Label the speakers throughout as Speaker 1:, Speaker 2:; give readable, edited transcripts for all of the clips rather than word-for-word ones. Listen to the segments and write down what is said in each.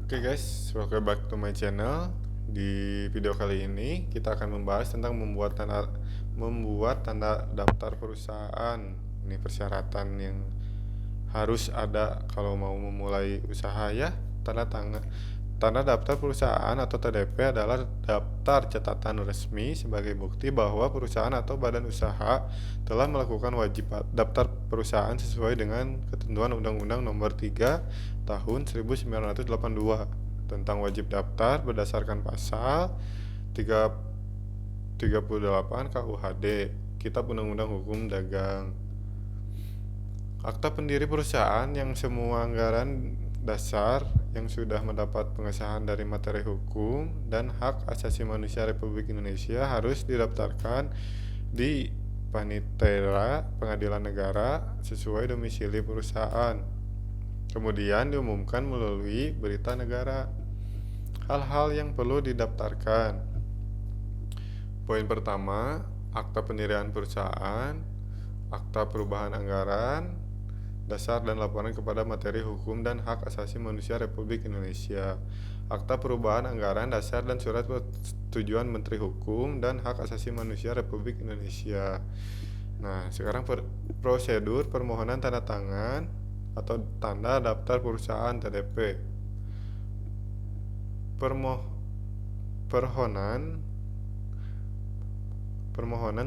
Speaker 1: Oke guys, welcome back to my channel. Di video kali ini kita akan membahas tentang membuat tanda daftar perusahaan. Ini persyaratan yang harus ada kalau mau memulai usaha ya. Tanda daftar perusahaan atau TDP adalah daftar catatan resmi sebagai bukti bahwa perusahaan atau badan usaha telah melakukan wajib daftar perusahaan sesuai dengan ketentuan Undang-Undang Nomor 3 Tahun 1982 tentang wajib daftar berdasarkan pasal 38 KUHD, Kitab Undang-Undang Hukum Dagang. Akta pendiri perusahaan yang semua anggaran dasar yang sudah mendapat pengesahan dari materi hukum dan hak asasi manusia Republik Indonesia harus didaftarkan di Panitera Pengadilan Negara sesuai domisili perusahaan. Kemudian diumumkan melalui berita negara. Hal-hal yang perlu didaftarkan. Poin pertama, akta pendirian perusahaan, akta perubahan anggaran dasar dan laporan kepada materi hukum dan hak asasi manusia Republik Indonesia, akta perubahan anggaran dasar dan surat persetujuan Menteri Hukum dan Hak Asasi Manusia Republik Indonesia. Nah, sekarang prosedur permohonan tanda tangan atau tanda daftar perusahaan TDP. Permohonan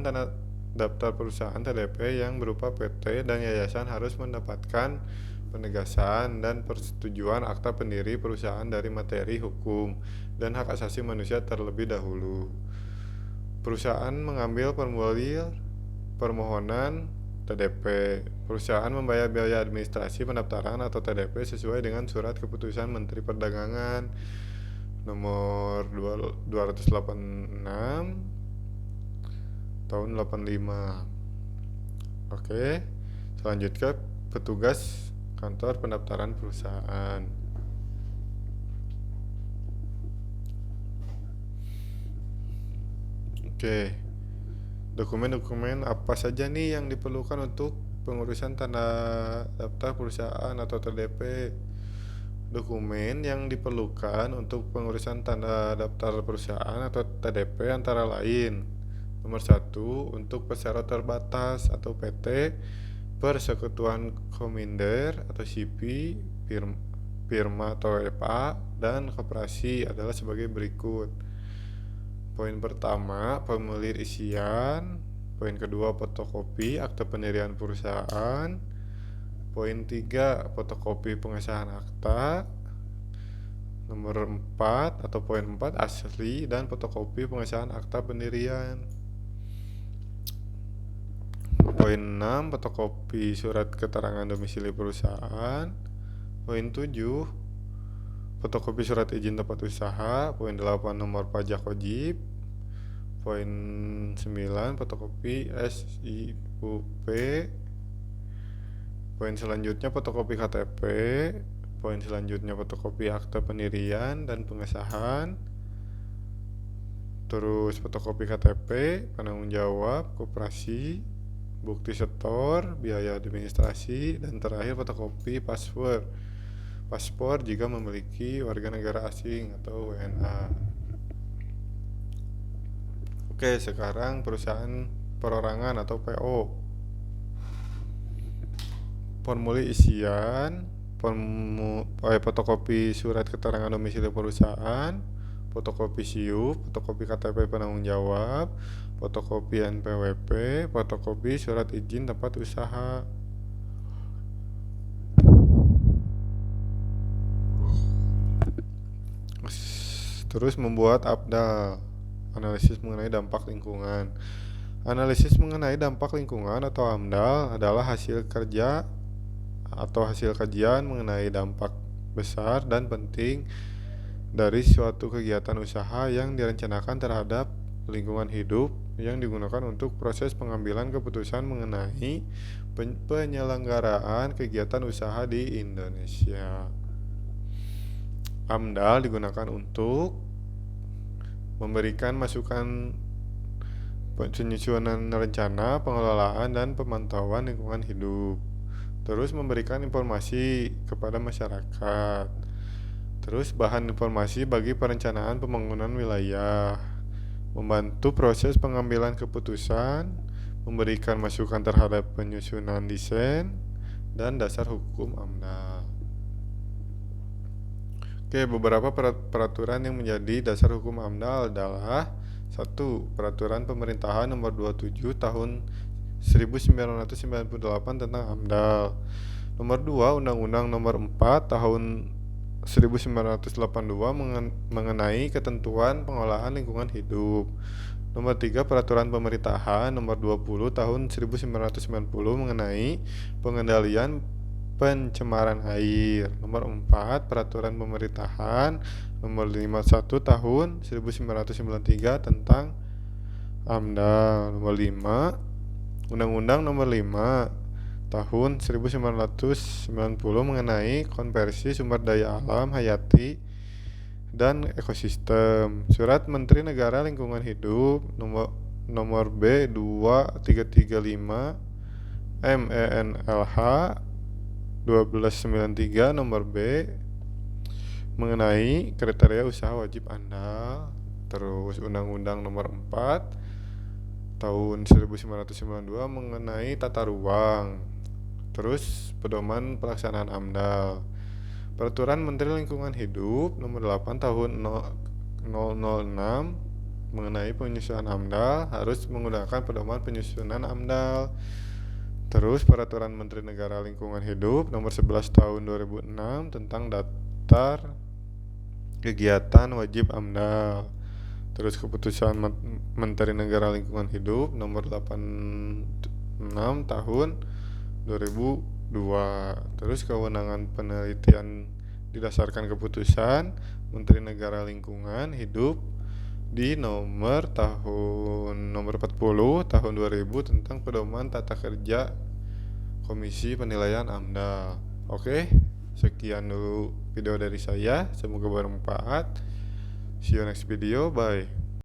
Speaker 1: tanda daftar perusahaan TDP yang berupa PT dan yayasan harus mendapatkan penegasan dan persetujuan akta pendiri perusahaan dari materi hukum dan hak asasi manusia terlebih dahulu. Perusahaan mengambil formulir permohonan TDP. Perusahaan membayar biaya administrasi pendaftaran atau TDP sesuai dengan surat keputusan Menteri Perdagangan nomor 286 tahun 85. Oke, selanjutnya petugas kantor pendaftaran perusahaan. Oke, dokumen-dokumen apa saja nih yang diperlukan untuk pengurusan tanda daftar perusahaan atau TDP? Dokumen yang diperlukan untuk pengurusan tanda daftar perusahaan atau TDP antara lain: nomor 1, untuk peserta terbatas atau PT, Persekutuan Kominder atau SIPI, firma atau FA, dan koperasi adalah sebagai berikut. Poin pertama, formulir isian. Poin kedua, fotokopi akta pendirian perusahaan. Poin 3, fotokopi pengesahan akta. Nomor 4 atau poin 4, asli dan fotokopi pengesahan akta pendirian. Poin 6, fotokopi surat keterangan domisili perusahaan. Poin 7, fotokopi surat izin tempat usaha. Poin 8, nomor pajak wajib. Poin 9, fotokopi SIUP. Poin selanjutnya fotokopi KTP. Poin selanjutnya fotokopi akta pendirian dan pengesahan. Terus fotokopi KTP, penanggung jawab, koperasi, bukti setor, biaya administrasi, dan terakhir fotokopi paspor jika memiliki warga negara asing atau WNA. Oke, sekarang perusahaan perorangan atau PO. Formulir isian, fotokopi surat keterangan domisili perusahaan, fotokopi SIUP, fotokopi KTP penanggung jawab, fotokopi NPWP, fotokopi surat izin tempat usaha. Terus membuat APDAL, analisis mengenai dampak lingkungan. Analisis mengenai dampak lingkungan atau AMDAL adalah hasil kerja atau hasil kajian mengenai dampak besar dan penting dari suatu kegiatan usaha yang direncanakan terhadap lingkungan hidup yang digunakan untuk proses pengambilan keputusan mengenai penyelenggaraan kegiatan usaha di Indonesia. AMDAL digunakan untuk memberikan masukan penyusunan rencana, pengelolaan, dan pemantauan lingkungan hidup. Terus memberikan informasi kepada masyarakat, Terus bahan informasi bagi perencanaan pembangunan wilayah, membantu proses pengambilan keputusan, memberikan masukan terhadap penyusunan desain, dan dasar hukum AMDAL. Oke, beberapa peraturan yang menjadi dasar hukum AMDAL adalah: 1. Peraturan Pemerintahan Nomor 27 Tahun 1998 tentang AMDAL. Nomor 2, Undang-Undang Nomor 4 Tahun 1982 mengenai ketentuan pengolahan lingkungan hidup. Nomor 3, Peraturan Pemerintahan Nomor 20 Tahun 1990 mengenai pengendalian pencemaran air. Nomor 4, Peraturan Pemerintahan Nomor 51 Tahun 1993 tentang AMDAL. Nomor 5, Undang-Undang Nomor 5 Tahun 1990 mengenai konversi sumber daya alam hayati dan ekosistem. Surat Menteri Negara Lingkungan Hidup nomor B2335 MENLH 1293 nomor B mengenai kriteria usaha wajib AMDAL. Terus Undang-Undang Nomor 4 Tahun 1992 mengenai tata ruang. Terus pedoman pelaksanaan AMDAL. Peraturan Menteri Lingkungan Hidup Nomor 8 Tahun 006 mengenai penyusunan AMDAL harus menggunakan pedoman penyusunan AMDAL. Terus Peraturan Menteri Negara Lingkungan Hidup Nomor 11 Tahun 2006 tentang daftar kegiatan wajib AMDAL. Terus Keputusan Menteri Negara Lingkungan Hidup Nomor 86 Tahun 2002. Terus kewenangan penelitian didasarkan keputusan Menteri Negara Lingkungan Hidup di nomor 40 tahun 2000 tentang pedoman tata kerja Komisi Penilaian AMDAL. Oke, sekian dulu video dari saya, semoga bermanfaat. See you next video, bye.